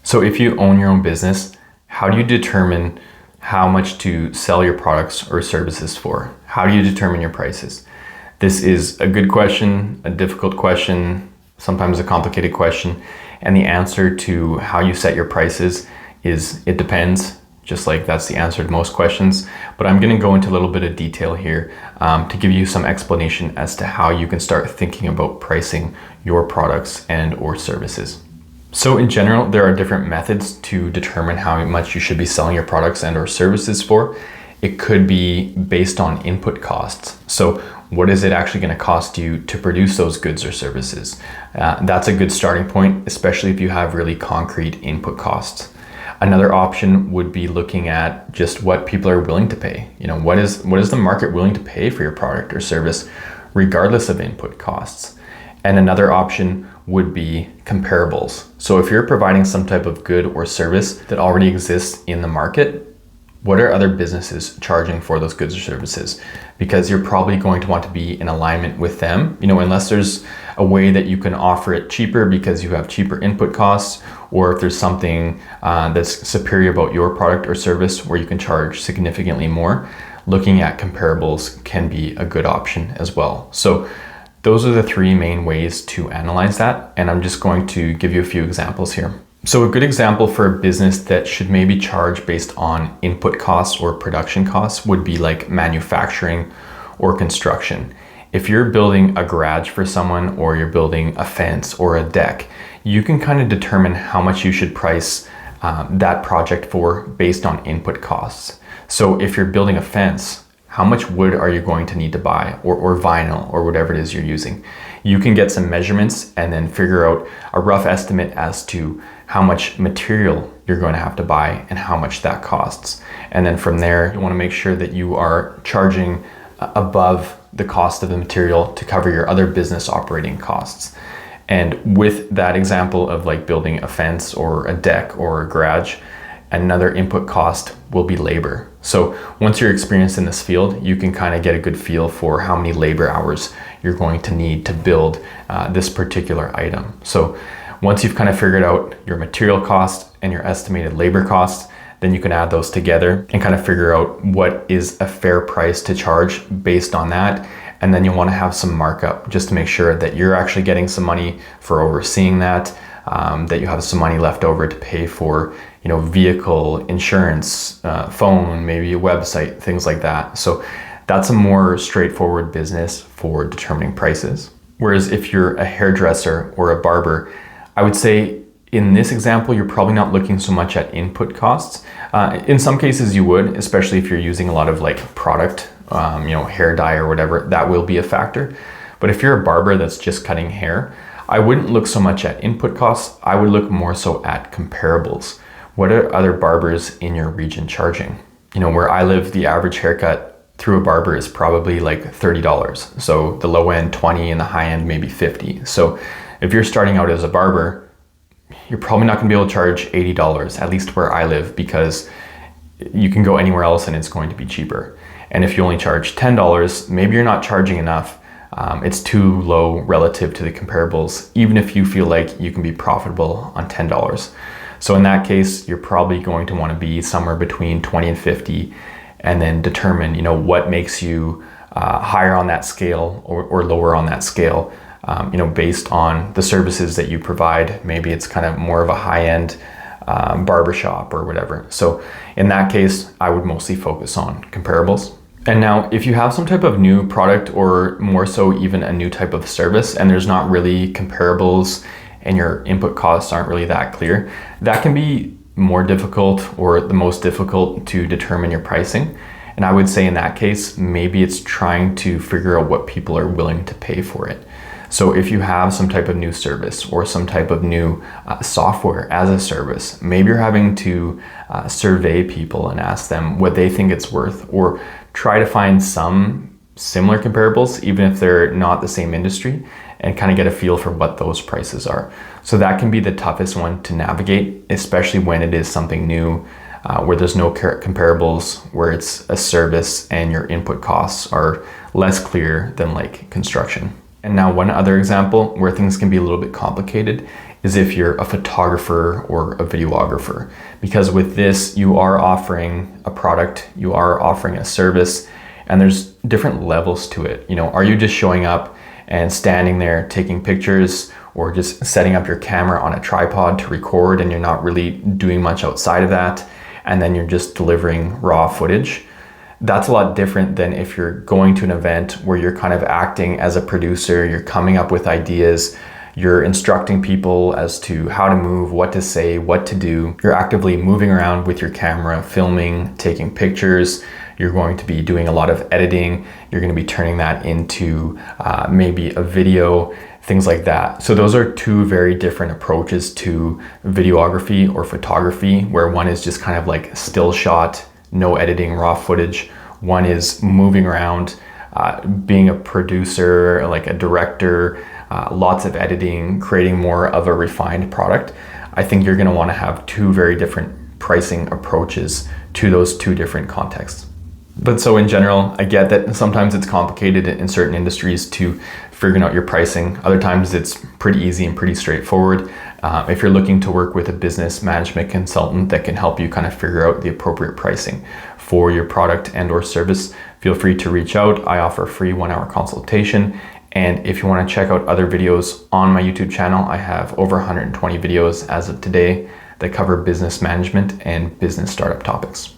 So if you own your own business, how do you determine how much to sell your products or services for? How do you determine your prices? This is a good question, a difficult question, sometimes a complicated question. And the answer to how you set your prices is it depends, just like that's the answer to most questions. But I'm going to go into a little bit of detail here to give you some explanation as to how you can start thinking about pricing your products and or services. So in general, there are different methods to determine how much you should be selling your products and or services for. It could be based on input costs. So what is it actually going to cost you to produce those goods or services? That's a good starting point, especially if you have really concrete input costs. Another option would be looking at just what people are willing to pay. What is the market willing to pay for your product or service, regardless of input costs? And another option would be comparables. So if you're providing some type of good or service that already exists in the market, what are other businesses charging for those goods or services? Because you're probably going to want to be in alignment with them, unless there's a way that you can offer it cheaper because you have cheaper input costs, or if there's something that's superior about your product or service where you can charge significantly more, looking at comparables can be a good option as well. So those are the three main ways to analyze that, and I'm just going to give you a few examples here. So a good example for a business that should maybe charge based on input costs or production costs would be like manufacturing or construction. If you're building a garage for someone, or you're building a fence or a deck, you can kind of determine how much you should price that project for based on input costs. So if you're building a fence, how much wood are you going to need to buy, or vinyl, or whatever it is you're using? You can get some measurements and then figure out a rough estimate as to how much material you're going to have to buy and how much that costs. And then from there, you want to make sure that you are charging above the cost of the material to cover your other business operating costs. And with that example of like building a fence or a deck or a garage, another input cost will be labor. So once you're experienced in this field, you can kind of get a good feel for how many labor hours you're going to need to build this particular item. So once you've kind of figured out your material cost and your estimated labor costs, then you can add those together and kind of figure out what is a fair price to charge based on that. And then you want to have some markup just to make sure that you're actually getting some money for overseeing that, that you have some money left over to pay for vehicle insurance, phone, maybe a website, things like that. So that's a more straightforward business for determining prices. Whereas if you're a hairdresser or a barber, I would say in this example, you're probably not looking so much at input costs. In some cases you would, especially if you're using a lot of like product, hair dye or whatever, that will be a factor. But if you're a barber that's just cutting hair, I wouldn't look so much at input costs. I would look more so at comparables. What are other barbers in your region charging? Where I live, the average haircut through a barber is probably like $30. So the low end 20 and the high end maybe 50. So if you're starting out as a barber, you're probably not gonna be able to charge $80, at least where I live, because you can go anywhere else and it's going to be cheaper. And if you only charge $10, maybe you're not charging enough. It's too low relative to the comparables, even if you feel like you can be profitable on $10. So in that case, you're probably going to want to be somewhere between 20 and 50, and then determine, what makes you higher on that scale or lower on that scale, based on the services that you provide. Maybe it's kind of more of a high-end barbershop or whatever. So in that case, I would mostly focus on comparables. And now if you have some type of new product, or more so even a new type of service, and there's not really comparables and your input costs aren't really that clear, that can be more difficult, or the most difficult, to determine your pricing. And I would say in that case, maybe it's trying to figure out what people are willing to pay for it. So if you have some type of new service or some type of new software as a service, maybe you're having to survey people and ask them what they think it's worth, or try to find some similar comparables, even if they're not the same industry, and kind of get a feel for what those prices are. So that can be the toughest one to navigate, especially when it is something new, where there's no comparables, where it's a service and your input costs are less clear than like construction. And now one other example where things can be a little bit complicated is if you're a photographer or a videographer, because with this, you are offering a product, you are offering a service, and there's different levels to it. You know, are you just showing up and standing there taking pictures, or just setting up your camera on a tripod to record and you're not really doing much outside of that, and then you're just delivering raw footage? That's a lot different than if you're going to an event where you're kind of acting as a producer, you're coming up with ideas, you're instructing people as to how to move, what to say, what to do. You're actively moving around with your camera, filming, taking pictures. You're going to be doing a lot of editing. You're going to be turning that into maybe a video, things like that. So those are two very different approaches to videography or photography, where one is just kind of like still shot, no editing, raw footage. One is moving around, being a producer, like a director, lots of editing, creating more of a refined product. I think you're going to want to have two very different pricing approaches to those two different contexts. But so in general, I get that sometimes it's complicated in certain industries to figuring out your pricing. Other times it's pretty easy and pretty straightforward. If you're looking to work with a business management consultant that can help you kind of figure out the appropriate pricing for your product and or service, feel free to reach out. I offer a free 1-hour consultation. And if you want to check out other videos on my YouTube channel, I have over 120 videos as of today that cover business management and business startup topics.